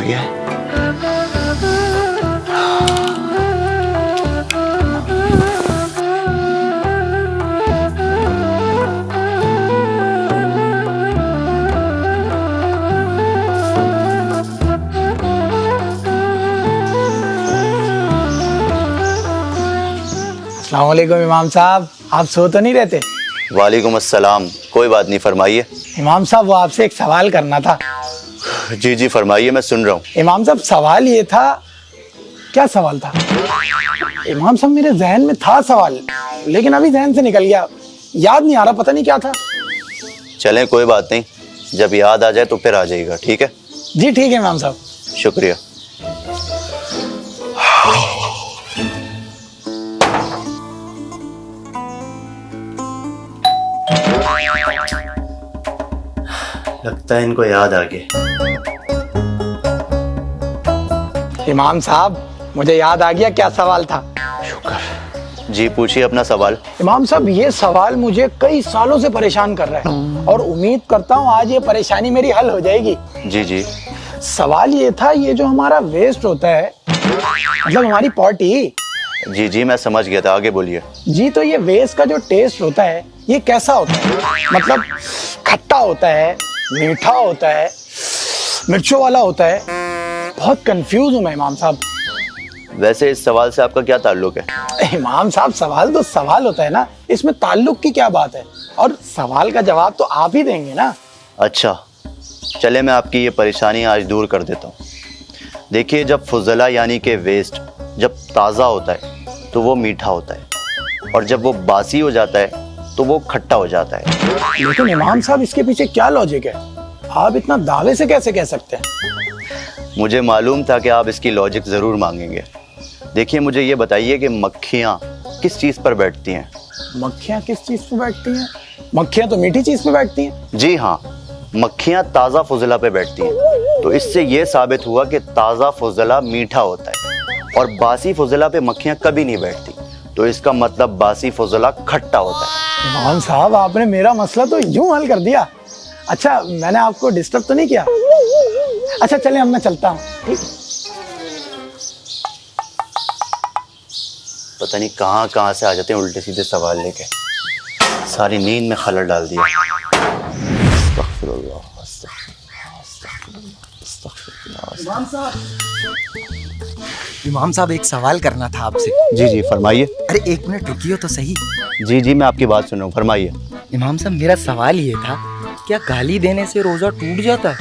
गया है। अस्सलाम वालेकुम इमाम साहब, आप सो तो नहीं रहते? वालेकुम अस्सलाम, कोई बात नहीं, फरमाइए। इमाम साहब वो आपसे एक सवाल करना था। जी जी फरमाइए, मैं सुन रहा हूँ। इमाम साहब सवाल ये था, क्या सवाल था? इमाम साहब मेरे जहन में था सवाल, लेकिन अभी जहन से निकल गया, याद नहीं आ रहा, पता नहीं क्या था। चलें कोई बात नहीं, जब याद आ जाए तो फिर आ जाइएगा, ठीक है? जी ठीक है इमाम साहब। शुक्रिया। लगता है इनको याद आ गया। इमाम साहब मुझे याद आ गया, क्या सवाल था? शुक्र। जी पूछिए अपना सवाल। इमाम साहब ये सवाल मुझे कई सालों से परेशान कर रहा है और उम्मीद करता हूँ आज ये परेशानी मेरी हल हो जाएगी। जी जी। सवाल ये था, ये जो हमारा वेस्ट होता है, मतलब हमारी पॉटी। जी जी मैं समझ गया था, आगे बोलिए। जी तो ये वेस्ट का जो टेस्ट होता है ये कैसा होता है? मतलब खट्टा होता है, मीठा होता है, मिर्चों वाला होता है? बहुत कंफ्यूज हूँ मैं इमाम साहब। वैसे इस सवाल से आपका क्या ताल्लुक है? इमाम साहब सवाल तो सवाल होता है ना, इसमें ताल्लुक की क्या बात है? और सवाल का जवाब तो आप ही देंगे ना। अच्छा चले, मैं आपकी ये परेशानी आज दूर कर देता हूँ। देखिए, जब फुजला यानी कि वेस्ट जब ताज़ा होता है तो वो मीठा होता है, और जब वो बासी हो जाता है तो वो खट्टा हो जाता है। लेकिन इमाम साहब इसके पीछे क्या लॉजिक है? आप इतना दावे से कैसे कह सकते हैं? मुझे मालूम था कि आप इसकी लॉजिक ज़रूर मांगेंगे। देखिए, मुझे ये बताइए कि मक्खियाँ किस चीज़ पर बैठती हैं? मक्खियाँ किस चीज़ पे बैठती हैं? मक्खियाँ तो मीठी चीज़ पे बैठती हैं। जी हाँ, मक्खियाँ ताज़ा फुजला पे बैठती हैं। तो इससे ये साबित हुआ कि ताज़ा फुजला मीठा होता है और बासी फुजला पे मक्खियाँ कभी नहीं बैठती। तो इसका मतलब बासी फुजला खट्टा होता है। इमाम साहब आपने मेरा मसला तो यूं हल कर दिया। अच्छा मैंने आपको डिस्टर्ब तो नहीं किया? अच्छा चलिए अब मैं चलता हूँ, ठीक? पता नहीं कहाँ कहाँ से आ जाते हैं उल्टे सीधे सवाल लेके, सारी नींद में खलल डाल दिया। अस्तगफिरुल्लाह, अस्तगफिरुल्लाह, अस्तगफिरुल्लाह, अस्तगफिरुल्लाह। इमाम साहब एक सवाल करना था आपसे। जी जी फरमाइए। अरे एक मिनट रुकियो तो सही। जी जी मैं आपकी बात सुन रहा हूँ, फरमाइए। इमाम साहब मेरा सवाल ये था, क्या गाली देने से रोजा टूट जाता है?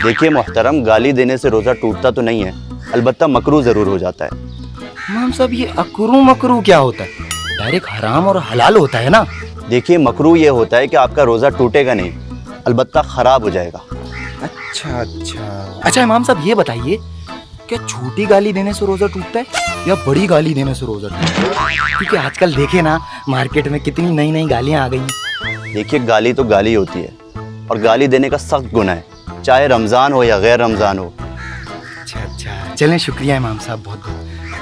देखिए मोहतरम, गाली देने से रोज़ा टूटता तो नहीं है, अलबत्ता मकरू ज़रूर हो जाता है। इमाम साहब ये अकरू मकरू क्या होता है? डायरेक्ट हराम और हलाल होता है ना? देखिए, मकरू ये होता है कि आपका रोज़ा टूटेगा नहीं, अलबत्ता ख़राब हो जाएगा। अच्छा अच्छा अच्छा इमाम साहब ये बताइए, क्या छोटी गाली देने से रोजा टूटता है या बड़ी गाली देने से रोजा टूटता है? क्योंकि आजकल देखे ना मार्केट में कितनी नई नई गालियाँ आ गई हैं। देखिए, गाली तो गाली होती है और गाली देने का सख्त गुनाह है, चाहे रमज़ान हो या गैर रमज़ान हो। अच्छा चलें, शुक्रिया इमाम साहब बहुत बहुत।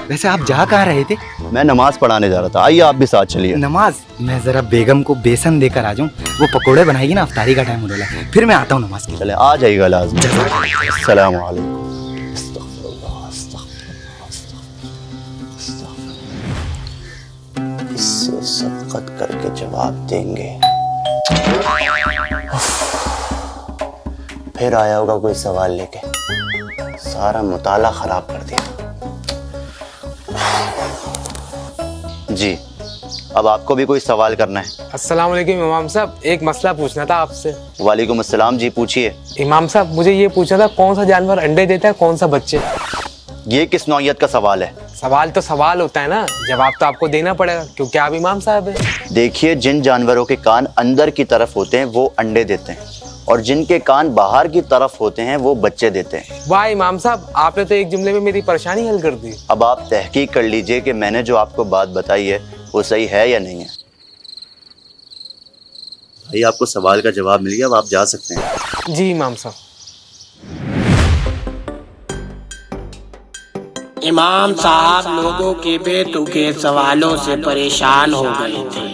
वैसे आप जा कहाँ रहे थे? मैं नमाज पढ़ाने जा रहा था, आइए आप भी साथ चलिए। नमाज? मैं जरा बेगम को बेसन देकर आ जाऊं, वो पकोड़े बनाएगी ना, अफ्तारी का टाइम होने लगा है, फिर मैं आता हूँ नमाज के लिए। चले आ जाइएगा लाज़िम। जज़ाकल्लाह। अस्सलाम वालेकुम। अस्तगफिरुल्लाह, अस्तगफिरुल्लाह, अस्तगफिरुल्लाह। इससे सबकत करके जवाब देंगे। फिर आया होगा कोई सवाल लेके, सारा मुताला खराब कर दिया। जी, अब आपको भी कोई सवाल करना है? अस्सलाम वालेकुम इमाम साहब, एक मसला पूछना था आपसे। वालेकुम अस्सलाम, जी पूछिए। इमाम साहब मुझे ये पूछना था, कौन सा जानवर अंडे देता है, कौन सा बच्चे? ये किस नौइयत का सवाल है? सवाल तो सवाल होता है ना, जवाब तो आपको देना पड़ेगा क्योंकि आप इमाम साहब हैं। देखिए, जिन जानवरों के कान अंदर की तरफ होते हैं वो अंडे देते हैं, और जिनके कान बाहर की तरफ होते हैं वो बच्चे देते हैं। वाह इमाम साहब, आपने तो एक जुमले में मेरी परेशानी हल कर दी। अब आप तहकीक कर लीजिए कि मैंने जो आपको बात बताई है वो सही है या नहीं है। भाई आपको सवाल का जवाब मिल गया, अब आप जा सकते हैं। जी इमाम साहब। इमाम साहब लोगों के बेतुके सवालों से परेशान हो गए थे,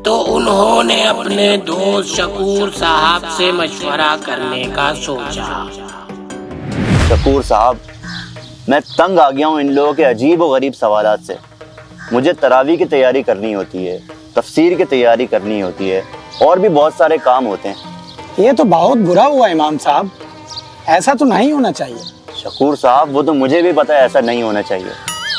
तो उन्होंने अपने दोस्त शकूर साहब से मशवरा करने का सोचा। शकूर साहब, मैं तंग आ गया हूँ इन लोगों के अजीब व गरीब सवालात से। मुझे तरावी की तैयारी करनी होती है, तफसीर की तैयारी करनी होती है, और भी बहुत सारे काम होते हैं। ये तो बहुत बुरा हुआ इमाम साहब, ऐसा तो नहीं होना चाहिए। शकूर साहब, वो तो मुझे भी पता है ऐसा नहीं होना चाहिए।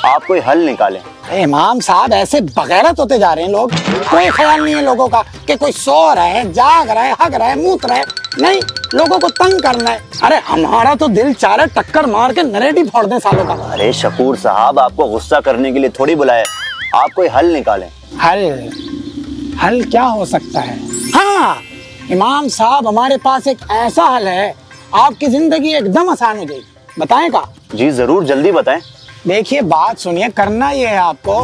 आप कोई हल निकालें। अरे इमाम साहब, ऐसे बगैरत होते जा रहे हैं लोग। कोई ख्याल नहीं है लोगों का कि कोई सो रहा है, जाग रहा है, हग रहा है, मूत रहा है। नहीं, लोगों को तंग करना है। अरे हमारा तो दिल चाह रहा है टक्कर मार के नरेट ही फोड़ दें सालों का। अरे शकूर साहब, आपको गुस्सा करने के लिए थोड़ी बुलाया, आप कोई हल निकालें। हल क्या हो सकता है? हाँ इमाम साहब, हमारे पास एक ऐसा हल है, आपकी जिंदगी एकदम आसान हो जाएगी। बताएं का? जी जरूर, जल्दी बताएं। देखिए, बात सुनिए, करना ये है आपको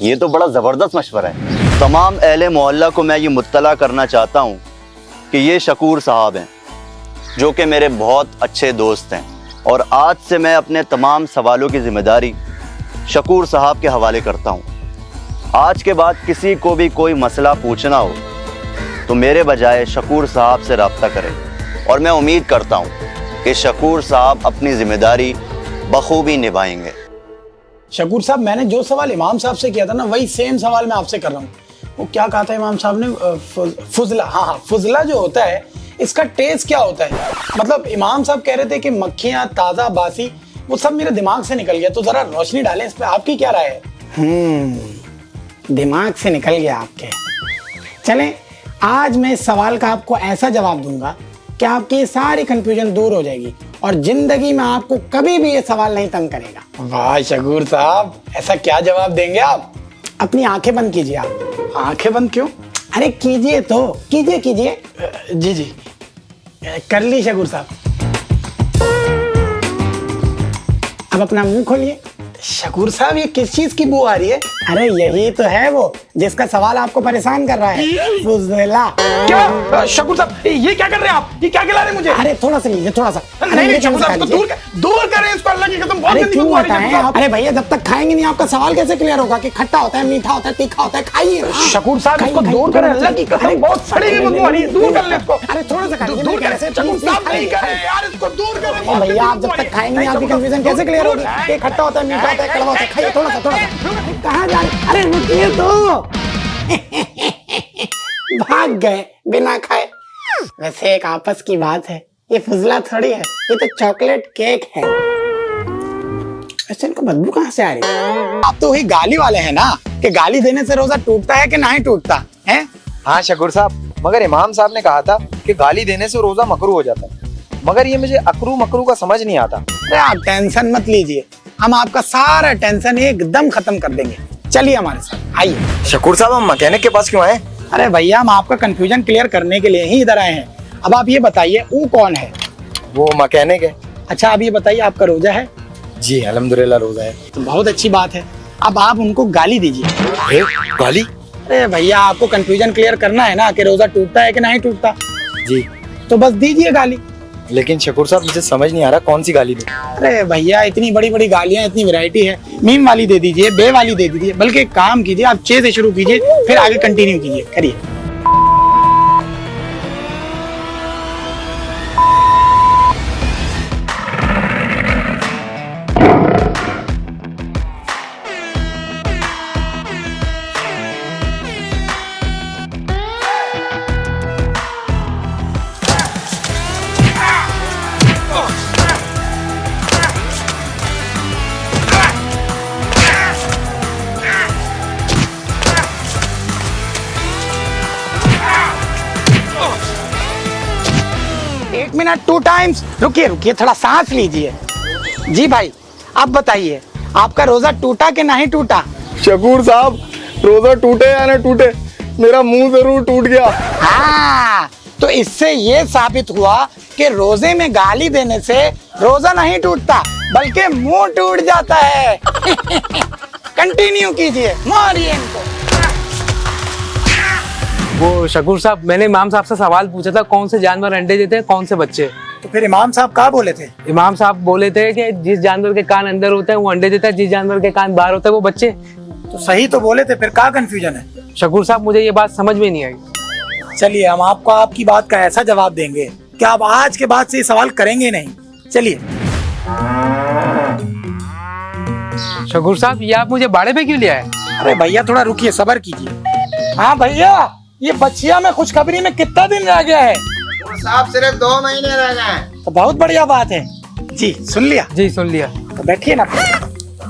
ये तो बड़ा ज़बरदस्त मशवरा है। तमाम अहले मोहल्ला को मैं ये मुत्तला करना चाहता हूँ कि ये शकूर साहब हैं, जो कि मेरे बहुत अच्छे दोस्त हैं, और आज से मैं अपने तमाम सवालों की जिम्मेदारी शकूर साहब के हवाले करता हूँ। आज के बाद किसी को भी कोई मसला पूछना हो तो मेरे बजाय शकूर साहब से रब्ता करें, और मैं उम्मीद करता हूँ कि शकूर साहब अपनी जिम्मेदारी बखूबी निभाएंगे। शकूर साहब, मैंने जो सवाल इमाम साहब से किया था ना, वही सेम सवाल मैं आपसे कर रहा हूँ। वो क्या कहा था इमाम साहब ने? फुजला। हाँ, फुजला जो होता है, इसका टेस्ट क्या होता है? मतलब इमाम साहब कह रहे थे कि मक्खियाँ, ताज़ा, बासी, वो सब मेरे दिमाग से निकल गया। तो जरा रोशनी डालें इस पे, आपकी क्या राय है? दिमाग से निकल गया आपके। चलें, आज मैं इस सवाल का आपको ऐसा जवाब दूंगा कि आपकी ये सारी कंफ्यूजन दूर हो जाएगी, और जिंदगी में आपको कभी भी ये सवाल नहीं तंग करेगा। वाह शकूर साहब, ऐसा क्या जवाब देंगे आप? अपनी आंखें बंद कीजिए। आप आंखें बंद क्यों? अरे कीजिए तो, कीजिए कीजिए। जी जी, कर ली शकूर साहब। अब अपना मुंह खोलिए। शकूर साहब, ये किस चीज की बू आ रही है? अरे यही तो है वो जिसका सवाल आपको परेशान कर रहा है, फुजला। क्या शकूर साहब, ये क्या कर रहे हैं आप? ये क्या खिला रहे हैं मुझे? अरे थोड़ा सा लीजिए, थोड़ा सा। नहीं शकूर साहब, इसको दूर करें इसको, अल्लाह की कसम बहुत अरे गंदी क्यों बू आ रही है बताएं शकूर आप? अरे भैया, जब तक खाएंगे नहीं आपका सवाल कैसे क्लियर होगा कि खट्टा होता है, मीठा होता है, तीखा होता है? खाइए ना। शकूर साहब, इसको दूर करें, अल्लाह की कसम बहुत सड़ी हुई बदबू आ रही है, दूर कर ले इसको। अरे थोड़ा सा खाइए, दूर करें शकूर साहब, नहीं करें यार, इसको दूर करें। अरे भैया, आप जब तक खाएंगे नहीं आपकी कंफ्यूजन कैसे क्लियर होगी? ये खट्टा होता है, मीठा होता है, कड़वा होता है? खाइए थोड़ा सा, थोड़ा सा। कहाँ जा रहे? अरे रुकिए तो। भाग गए बिना खाए। वैसे एक आपस की बात है, ये फुजला थोड़ी है, ये तो चॉकलेट केक है। वैसे इनको बदबू कहाँ से आ रही है? आप तो वही गाली वाले हैं ना, कि गाली देने से रोजा टूटता है कि नहीं टूटता है? हाँ शकूर साहब, मगर इमाम साहब ने कहा था कि गाली देने से रोजा मकरू हो जाता है, मगर ये मुझे अकरू मकरू का समझ नहीं आता। अरे आप टेंशन मत लीजिए, हम आपका सारा टेंशन एकदम खत्म कर देंगे। चलिए हमारे साथ, आइए। शकूर साहब, हम मैकेनिक के पास क्यों आए? अरे भैया, हम आपका कंफ्यूजन क्लियर करने के लिए ही इधर आए हैं। अब आप ये बताइए, वो कौन है? वो मैकेनिक है। अच्छा, आप ये बताइए, आपका रोजा है? जी अल्हम्दुलिल्लाह रोजा है। तो बहुत अच्छी बात है। अब आप उनको गाली दीजिए। गाली? अरे भैया, आपको कंफ्यूजन क्लियर करना है ना कि रोजा टूटता है कि नहीं टूटता। जी, तो बस दीजिए गाली। लेकिन शकूर साहब, मुझे समझ नहीं आ रहा कौन सी गाली दूं। अरे भैया, इतनी बड़ी बड़ी गालियां, इतनी वैरायटी है। मीम वाली दे दीजिए, बे वाली दे दीजिए, बल्कि एक काम कीजिए, आप चे से शुरू कीजिए, फिर आगे कंटिन्यू कीजिए, करिए। एक मिनट, 2 टाइम्स। रुकिए रुकिए, थोड़ा सांस लीजिए। जी भाई, आप बताइए, आपका रोजा टूटा कि नहीं टूटा? शकूर साहब, रोजा टूटे या ना टूटे, मेरा मुंह जरूर टूट गया। हाँ, तो इससे ये साबित हुआ कि रोजे में गाली देने से रोजा नहीं टूटता, बल्कि मुंह टूट जाता है। कंटिन्यू कीजिए, मारिए इनको। वो शकूर साहब, मैंने इमाम साहब से सवाल पूछा था कौन से जानवर अंडे देते हैं, कौन से बच्चे। तो फिर इमाम साहब क्या बोले थे? इमाम साहब बोले थे कि जिस जानवर के कान अंदर होते हैं वो अंडे देता है, जिस जानवर के कान बाहर होता है वो बच्चे। तो सही तो बोले थे, फिर क्या कंफ्यूजन है? शकूर साहब मुझे ये बात समझ में नहीं आई। चलिए हम आपको आपकी बात का ऐसा जवाब देंगे कि आप आज के बाद से ये सवाल करेंगे नहीं। चलिए। शकूर साहब ये आप मुझे बाड़े पे क्यों ले आए? अरे भैया थोड़ा रुकिए, सब्र कीजिए। हाँ भैया, ये बच्चिया में खुशखबरी में कितना दिन रह गया है? साहब सिर्फ 2 महीने रह गए। तो बहुत बढ़िया बात है जी। सुन लिया? जी सुन लिया। तो बैठिए ना।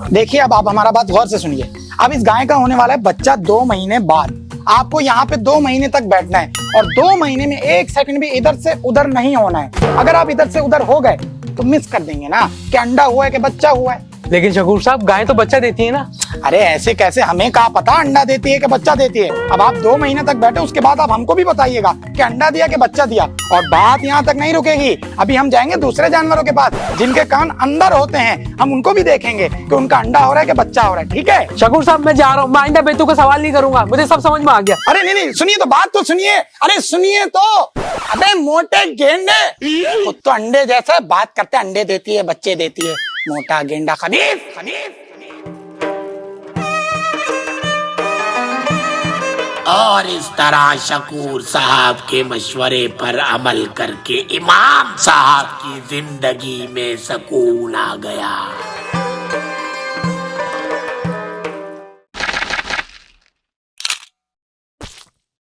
देखिए अब आप हमारा बात गौर से सुनिए। अब इस गाय का होने वाला है बच्चा 2 महीने बाद। आपको यहाँ पे 2 महीने तक बैठना है और 2 महीने में 1 सेकंड भी इधर से उधर नहीं होना है। अगर आप इधर से उधर हो गए तो मिस कर देंगे ना कि अंडा हुआ है कि बच्चा हुआ है। लेकिन शकूर साहब गाय तो बच्चा देती है ना। अरे ऐसे कैसे, हमें क्या पता अंडा देती है कि बच्चा देती है। अब आप 2 महीने तक बैठे, उसके बाद आप हमको भी बताइएगा कि अंडा दिया कि बच्चा दिया। और बात यहाँ तक नहीं रुकेगी, अभी हम जाएंगे दूसरे जानवरों के पास जिनके कान अंदर होते हैं। हम उनको भी देखेंगे कि उनका अंडा हो रहा है कि बच्चा हो रहा है। ठीक है शकूर साहब मैं जा रहा हूँ, मैं आइंदा बेतू का सवाल नहीं करूंगा, मुझे सब समझ में आ गया। अरे नहीं नहीं, सुनिए तो, बात तो सुनिए। अरे सुनिए तो। अबे मोटे गेंडे, खुद तो अंडे जैसा बात करते, अंडे देती है बच्चे देती है। मोटा गेंडा खबीर। और इस तरह शकूर साहब के मशवरे पर अमल करके इमाम साहब की जिंदगी में सुकून आ गया।